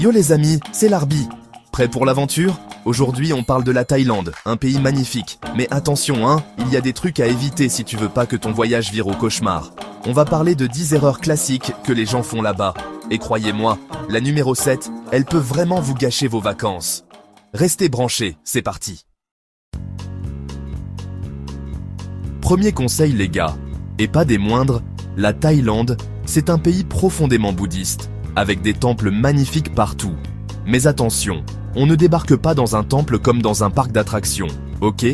Yo les amis, c'est Larbi. Prêt pour l'aventure? Aujourd'hui on parle de la Thaïlande, un pays magnifique. Mais attention hein, il y a des trucs à éviter si tu veux pas que ton voyage vire au cauchemar. On va parler de 10 erreurs classiques que les gens font là-bas. Et croyez-moi, la numéro 7, elle peut vraiment vous gâcher vos vacances. Restez branchés, c'est parti. Premier conseil les gars, et pas des moindres, la Thaïlande, c'est un pays profondément bouddhiste, avec des temples magnifiques partout. Mais attention, on ne débarque pas dans un temple comme dans un parc d'attractions, ok?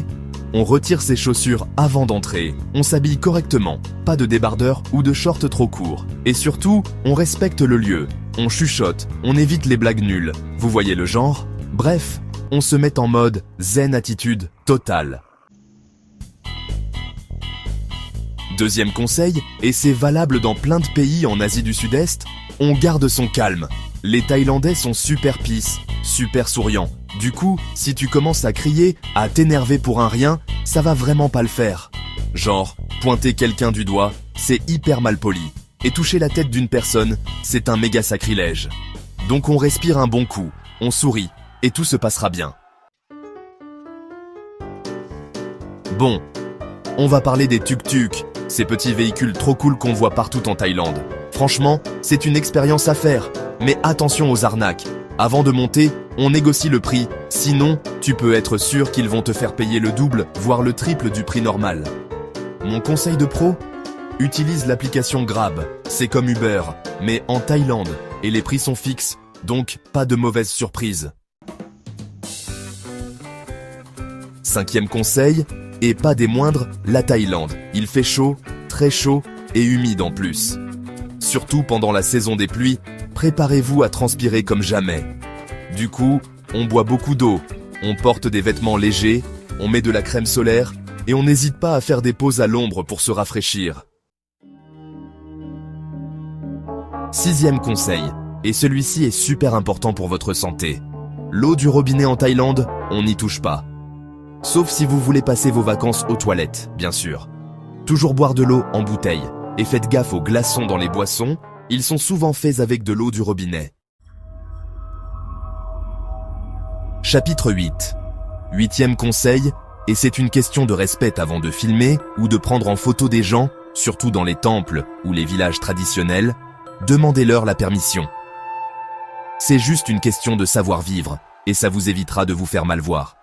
On retire ses chaussures avant d'entrer, on s'habille correctement, pas de débardeur ou de shorts trop courts. Et surtout, on respecte le lieu, on chuchote, on évite les blagues nulles. Vous voyez le genre? Bref, on se met en mode zen attitude totale. Deuxième conseil, et c'est valable dans plein de pays en Asie du Sud-Est, on garde son calme. Les Thaïlandais sont super peace, super souriants. Du coup, si tu commences à crier, à t'énerver pour un rien, ça va vraiment pas le faire. Genre, pointer quelqu'un du doigt, c'est hyper mal poli. Et toucher la tête d'une personne, c'est un méga sacrilège. Donc on respire un bon coup, on sourit, et tout se passera bien. Bon, on va parler des tuk-tuk, ces petits véhicules trop cool qu'on voit partout en Thaïlande. Franchement, c'est une expérience à faire, mais attention aux arnaques. Avant de monter, on négocie le prix, sinon, tu peux être sûr qu'ils vont te faire payer le double, voire le triple du prix normal. Mon conseil de pro? Utilise l'application Grab, c'est comme Uber, mais en Thaïlande, et les prix sont fixes, donc pas de mauvaises surprises. Cinquième conseil, et pas des moindres, la Thaïlande. Il fait chaud, très chaud et humide en plus. Surtout pendant la saison des pluies, préparez-vous à transpirer comme jamais. Du coup, on boit beaucoup d'eau, on porte des vêtements légers, on met de la crème solaire et on n'hésite pas à faire des pauses à l'ombre pour se rafraîchir. Sixième conseil, et celui-ci est super important pour votre santé. L'eau du robinet en Thaïlande, on n'y touche pas. Sauf si vous voulez passer vos vacances aux toilettes, bien sûr. Toujours boire de l'eau en bouteille. Et faites gaffe aux glaçons dans les boissons, ils sont souvent faits avec de l'eau du robinet. Chapitre 8. Huitième conseil, et c'est une question de respect avant de filmer ou de prendre en photo des gens, surtout dans les temples ou les villages traditionnels, demandez-leur la permission. C'est juste une question de savoir-vivre, et ça vous évitera de vous faire mal voir.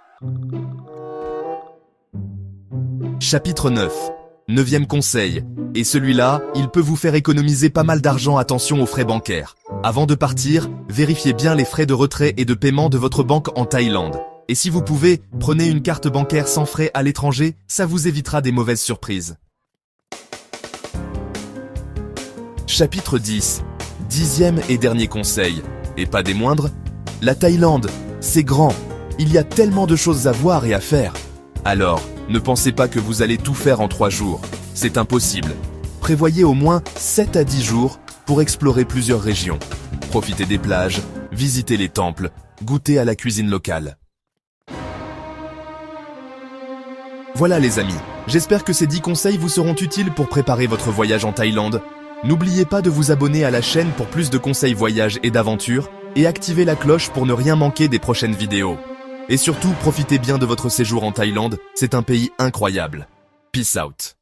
Chapitre 9. Neuvième conseil, et celui-là, il peut vous faire économiser pas mal d'argent, attention aux frais bancaires. Avant de partir, vérifiez bien les frais de retrait et de paiement de votre banque en Thaïlande. Et si vous pouvez, prenez une carte bancaire sans frais à l'étranger, ça vous évitera des mauvaises surprises. Chapitre 10. Dixième et dernier conseil, et pas des moindres, la Thaïlande, c'est grand, il y a tellement de choses à voir et à faire. Alors, ne pensez pas que vous allez tout faire en 3 jours, c'est impossible. Prévoyez au moins 7 à 10 jours pour explorer plusieurs régions. Profitez des plages, visitez les temples, goûtez à la cuisine locale. Voilà les amis, j'espère que ces 10 conseils vous seront utiles pour préparer votre voyage en Thaïlande. N'oubliez pas de vous abonner à la chaîne pour plus de conseils voyage et d'aventure et activez la cloche pour ne rien manquer des prochaines vidéos. Et surtout, profitez bien de votre séjour en Thaïlande, c'est un pays incroyable. Peace out.